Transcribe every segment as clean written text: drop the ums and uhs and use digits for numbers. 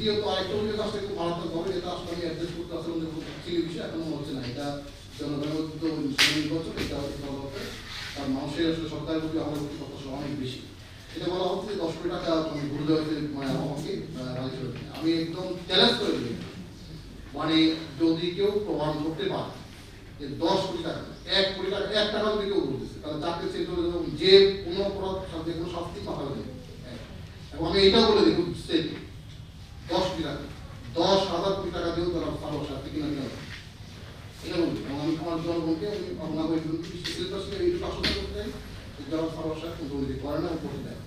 দ্বিতীয়ত আরেকটা অভিযোগ আসলে খুব মারাত্মক হবে, যেটা আসলে আমি অ্যাড্রেস করতে আসলে ছিল বিষয় এখনো মনে না, এটা জনগণের মধ্যে তো নির্বাচন, এটা হচ্ছে কারণ মানুষের আসলে সরকারের প্রতি আমাদের প্রতি প্রত্যাশা অনেক বেশি। এটা বলা হচ্ছে যে 10 কোটি টাকা মানে ঘুরে দেওয়াতে মানে আমাকে আমি একদম চ্যালেঞ্জ করে দিই, মানে যদি কেউ প্রমাণ করতে পারে যে 10 কোটি টাকা 1 কোটি টাকা 1 টাকা যদি কেউ বলতেছে তাহলে চাকরি ছেড়ে চলে যাবে, যে কোনো অপরাধ যে কোনো শাস্তি মাথা দেবে। এবং আমি এটাও বলে দিই 10 কোটি টাকা 10,000 কোটি টাকা দিয়েও তারা ভালো শাস্তি কিনা কিনা এটা বলবো। এবং আমি আমার জনগণকে আমি নাগরিকদেরকে এইটুকু আশ্বস্ত করতে চাই যারা ভালোবাসা দুর্নীতি করে না করতে দেয়।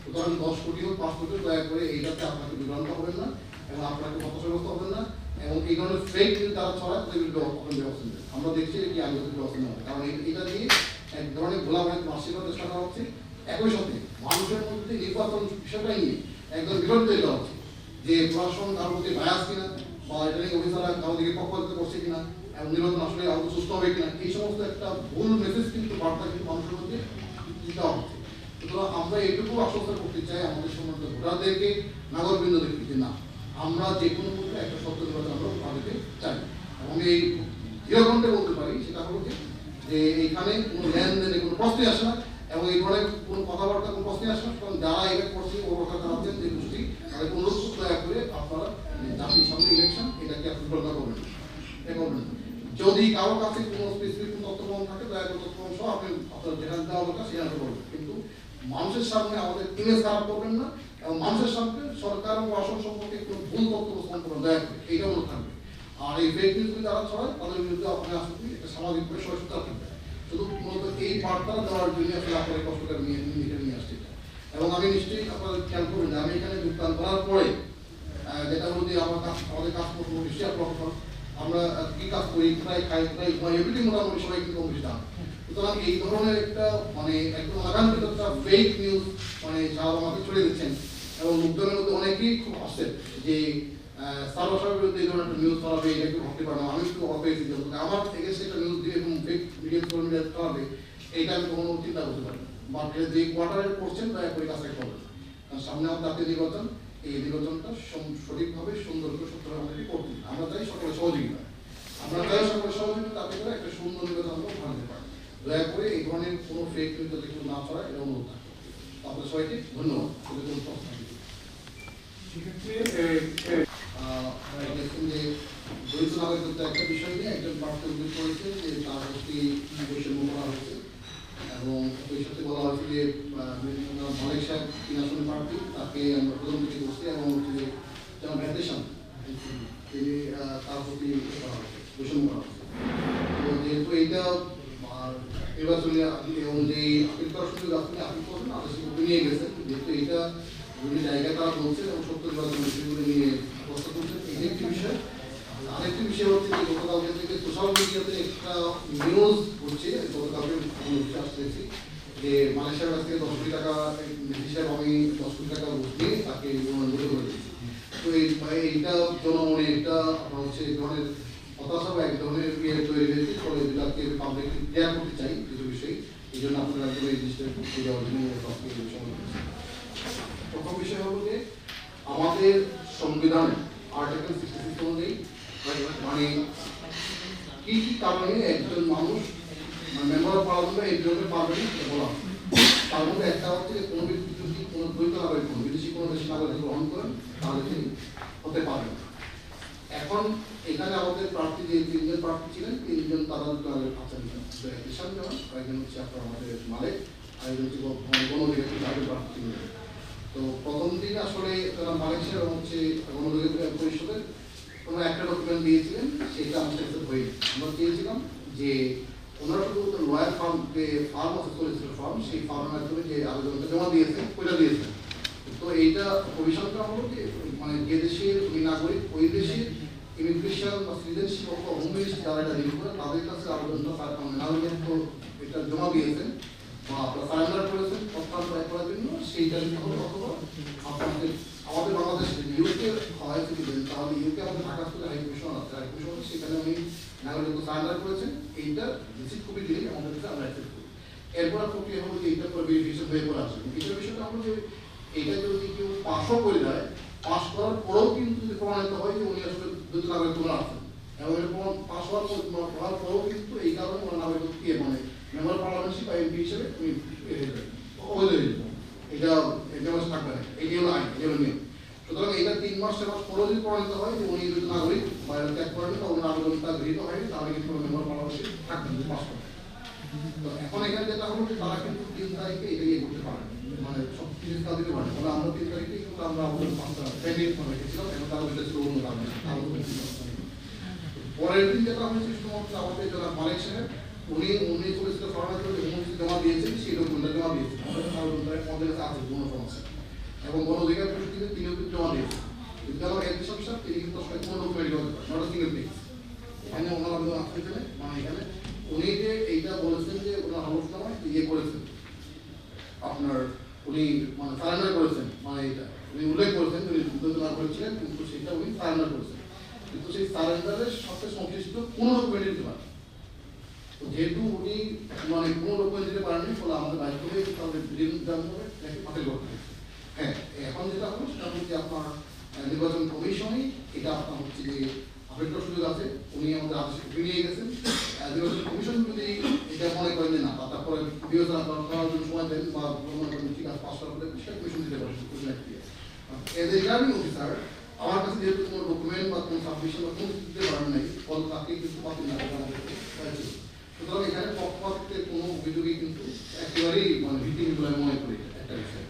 সুতরাং 10 কোটি হোক 5 কোটি দয়া করে এইটাতে আপনাকে বিভ্রান্ত হবেন না এবং আপনাকে হতাশাগ্রস্ত হবেন না, এবং এই ধরনের ফেক নিউজ তারা ছড়ায় তাদের বিরুদ্ধে ব্যবস্থা নেবে। আমরা দেখছি কি আগে ব্যবস্থা নেওয়া হয়, কারণ এটা দিয়ে এক ধরনের গোলাবাড়িতে মাসিক চেষ্টা করা হচ্ছে। একই সাথে মানুষের মধ্যে নির্বাচন বিষয়টাই নিয়ে একদম বিরোধ তৈরি করা হচ্ছে যে প্রশাসন কারোর প্রতি বায়াস কিনা বা এটা নিয়ে অফিসাররা কারো দিকে পক্ষপাতিত্ব করছে কিনা এবং নির্বাচন আসলে আরো সুস্থ হবে কিনা, এই সমস্ত একটা ভুল মেসেজ কিন্তু বার্তা কিন্তু মানুষের মধ্যে দেওয়া হচ্ছে। সুতরাং আমরা এইটুকু আশ্বস্ত করতে চাই আমাদের সম্বন্ধে ভোটারদেরকে, নাগরিকবৃন্দদেরকে যে না, আমরা যে কোনো মুহূর্তে একটা সত্য নির্বাচন আমরা ভারতে চাই। এবং এই দৃঢ়কণ্ঠে বলতে পারি সেটা হলো যে এইখানে কোনো লেনদেনে কোনো প্রশ্নই আসে না এবং এই ধরনের কোনো কথাবার্তা কোনো প্রশ্নই আসে না। কারণ যারা এটা করছে ওরা জানাচ্ছেন যে গোষ্ঠী তাদের অনুরোধ দয়া করে আপনারা জাতির সামনে ইলেকশন এটাকে আপনি প্রচার করবেন করবেন। যদি কারো কাছে কোনো স্পেসিফিক কোনো তথ্য প্রমাণ থাকে দয়া করে তথ্য প্রমাণ সহ আপনি আপনার যেখানে দেওয়া দরকার সেখানে করবেন, কিন্তু মানুষের সামনে আমাদের ইমেজ খারাপ করবেন না এবং মানুষের সামনে সরকার ও আসন সম্পর্কে কোনো ভুল তথ্য উপস্থাপন করবেন দয়া করে, এইটা অনুরোধ থাকবে। আর এই ফেক নিউজগুলি যারা ছড়ায় তাদের বিরুদ্ধে আপনার আসলে একটা সামাজিকভাবে সহিষ্ণুতা থাকবে। শুধু মূলত এই বার্তা দেওয়ার জন্য আসলে আপনার কষ্টটা নিয়ে আসছে। এবং আমি নিশ্চয়ই আপনারা খেয়াল করবেন যে আমি এখানে যোগদান করার পরে যেটা হলো যে আমাদের কাজ করবো নিশ্চয়ই প্রফেশন, আমরা কি কাজ করি, কোথায় খাই, কোথায় ঘুমাই, এভরিথিং মোটামুটি সবাই কিন্তু কম বেশি জানে। সুতরাং এই ধরনের একটা মানে একদম আগান্তিক একটা ফেক নিউজ মানে সারা আমাকে ছড়িয়ে দিচ্ছেন এবং লোকজনের মধ্যে অনেকেই খুব আসছে যে সার্বসার বিরুদ্ধে এই ধরনের একটা নিউজ ছড়াবে, এটা একটু ভাবতে পারলাম। আমি একটু অপেক্ষিত আমার থেকে সেটা নিউজ দিয়ে এবং ফেক মিডিয়া ছড়াবে, এইটা আমি কখনো চিন্তা করতে পারি না। বাট যে কোয়ার্টারে করছেন দয়া করে কাছে করবেন, কারণ সামনে আমাদের জাতীয় নির্বাচন, এই নির্বাচনটা সঠিকভাবে সুন্দর করে সত্যভাবে আমাদেরকে করতে হবে। আমরা চাই সকলের সহযোগিতা, আমরা চাই সকলের সহযোগিতা, তাতে করে একটা সুন্দর নির্বাচন আমরা বানাতে পারি। দয়া করে এই ধরনের কোনো ফেক নিউজ যাতে কেউ না ছড়ায় এটা অনুরোধ থাকবে। আপনাদের সবাইকে ধন্যবাদ। যে দরিদ্র নাগরিকত্ব একটা বিষয় নিয়ে একজন প্রার্থী উল্লেখ করেছে যে তার প্রতি বৈষম্য করা হয়েছে এবং ওই সাথে বলা হয়েছে যে মালিক সাহেব 3 আসনের প্রার্থী, তাকে আমরা প্রধানমন্ত্রী করছি এবং হচ্ছে যে যেমন ভ্যাটেশন তিনি তার প্রতি বৈষম্য করা হয়েছে। তো যেহেতু এইটা নির্বাচনী অনুযায়ী আপিল করার সুযোগ আপনি আপিল করবেন, আদেশ নিয়ে গেছেন, যেহেতু এইটা বিভিন্ন জায়গায় তারা বলছেন এবং সত্য নির্বাচন বিষয়গুলো নিয়ে প্রস্তাব করছেন, এই একটি বিষয়। আরেকটি বিষয় হচ্ছে যে গতকালকে থেকে সোশ্যাল মিডিয়াতে একটা নিউজ হচ্ছে, গতকালকে আসতেছি যে মালয়েশিয়ার কাছ থেকে 10 কোটি টাকা হিসাবে আমি 10 কোটি টাকা বুঝিয়ে তাকে অনুমোদন করে দিচ্ছি। তো এইটা জনমনে একটা আপনার হচ্ছে এই ধরনের হতাশা বা এক ধরনের তৈরি হয়েছে, ফলে এটাকে পাবলিক ক্লিয়ার করতে চাই কিছু বিষয়। এই জন্য আপনারা এই জিনিসটা করতে যাওয়ার জন্য প্রথম বিষয় হলো যে আমাদের সংবিধানে আর্টিকেল 66 অনুযায়ী মানে কি কি কারণে একজন মানুষ মেম্বার অফ পার্লামেন্ট এই বিরোধে পারবেন বলা, তার মধ্যে একটা হচ্ছে কোনো ব্যক্তি যদি কোনো দ্বৈত নাগরিক হন, বিদেশি কোনো দেশের নাগরিক গ্রহণ করেন তাহলে তিনি হতে পারবেন। এখন এখানে আমাদের প্রার্থী যে 3 জন প্রার্থী ছিলেন, 3 জন তারা আছেন ঈশান জামান, কয়েকজন হচ্ছে আপনার আমাদের মালিক, আর একজন হচ্ছে গণঅধিকার প্রার্থী ছিলেন। তো প্রথম দিন আসলে তারা মালয়েশিয়া এবং হচ্ছে গণঅধিকার পরিষদের কোনো একটা ডকুমেন্ট দিয়েছিলেন, সেটা আমাদের হয়ে আমরা চেয়েছিলাম যে ওনারা শুধু লয়ার ফার্ম যে ফার্ম আছে সলিসিটর ফার্ম, সেই ফার্মের মাধ্যমে যে আবেদনটা জমা দিয়েছেন ওইটা দিয়েছেন। তো এইটা কমিশনটা হলো যে মানে যে দেশের ওই নাগরিক ওই দেশের ইমিগ্রেশন বা সিটিজেনশিপ অথবা হোম মিনিস্ট্রি যারা এটা রিভিউ করে তাদের কাছে আবেদনটা নাগরিকত্ব এটা জমা দিয়েছেন বা আপনারা সারেন্ডার করেছেন প্রস্তাব করার জন্য, সেইটা অথবা আপনাদের আমাদের বাংলাদেশে ইউকে হয় সিটিজেন, তাহলে ইউকে আমাদের ঢাকা স্কুলে হাই কমিশন আছে, হাই কমিশন সেখানে উনি নাগরিকত্ব সারেন্ডার করেছেন, এইটা রিসিভ কপি দিলেই আমাদের কাছে আমরা অ্যাকসেপ্ট করি। এরপর প্রক্রিয়া হলো যে এইটার পর ভেরিফিকেশন হয়ে পড়ে আসবে। এইটার বিষয়টা হলো যে এইটা যদি কেউ পাশও করে দেয় পাস করার পরেও কিন্তু যদি প্রমাণিত হয় যে উনি আসলে দ্বৈত নাগরিক তোমরা আছেন, এবং এর পাস হওয়ার পরেও কিন্তু এই কারণে ওনার নাগরিক মানে মেম্বার পার্লামেন্টশিপ বা এমপি হিসেবে উনি অবৈধ হয়ে যাবেন। এটা ব্যবস্থা থাকবে না, এটি হলো আইন, এটি হলো নিয়ম। সুতরাং এটা 3 মাস 6 মাস পরেও যদি প্রমাণিত হয় যে উনি দ্বৈত নাগরিক বা ত্যাগ করেন বা ওনার আবেদনটা গৃহীত হয়নি, তাহলে কিন্তু মেম্বার পার্লামেন্টশিপ থাকবেন পাস করেন। তো এখন এখানে যেটা হলো যে তারা কিন্তু 3 তারিখে এটা ইয়ে করতে পারেন, মানে সব কিছু কাজ দিতে পারেন। তাহলে আমরা 3 তারিখে কিন্তু আমরা আমাদের 5টা পেন্ডিং করে রেখেছিলাম, এবং তারা যেটা ছিল অন্য কারণে পরের দিন যেটা হয়েছে শুধুমাত্র আমাদের যারা মালিক সাহেব উনি করেছিল সরকার জমা দিয়েছেন, সেই ডকুমেন্টটা জমা দিয়েছেন আমাদের কাছে আছে কোনো সমস্যা, এবং গণ অধিকার পরিষদে তিনিও কিন্তু জমা দিয়েছেন। কিন্তু আমার হেলথ অফিসার তিনি কিন্তু আসলে কোনো ডকুমেন্ট জমা দিতে পারেন, নট সিঙ্গেল পেজ। এখানে ওনার আবেদন আছে এখানে, মানে এখানে উনি যে এইটা বলেছেন যে ওনার আলোচনায় ইয়ে করেছেন আপনার, উনি মানে সারেন্ডার করেছেন, মানে এটা উনি উল্লেখ করেছেন উনি যোজনা করেছিলেন, কিন্তু সেটা উনি সারেন্ডার করেছেন, কিন্তু সেই সারেন্ডারের সাথে সংশ্লিষ্ট কোনো ডকুমেন্ট দিতে পারেন। তো যেহেতু উনি মানে কোনো ডকুমেন্ট দিতে পারেননি, ফলে আমাদের বাইক করে তাহলে বাতিল করতে হবে। হ্যাঁ, এখন যেটা হলো সেটা হচ্ছে আপনার নির্বাচন কমিশনই এটা আপনার হচ্ছে যে আপডেটের সুযোগ আছে, উনি আমাদের আদেশ নিয়ে গেছেন। নির্বাচন কমিশন যদি এটা মনে করেন যে না, তারপরে বিবেচনা করার জন্য সময় দেন বা মনে করেন ঠিক আছে পাস করার পরে সেটা কমিশন দিতে পারেন। এজ এ রিটার্নিং অফিসার আমার কাছে যেহেতু কোনো ডকুমেন্ট বা কোনো সাবমিশন বা কোনো কিছু দিতে পারেন নাই, ফলে তাকে কিন্তু বাতিল না করা হয়েছে। সুতরাং এখানে পক্ষপাতের কোনো অভিযোগই কিন্তু একেবারেই মানে ভিত্তিহীন বলে মনে করি একটা বিষয়।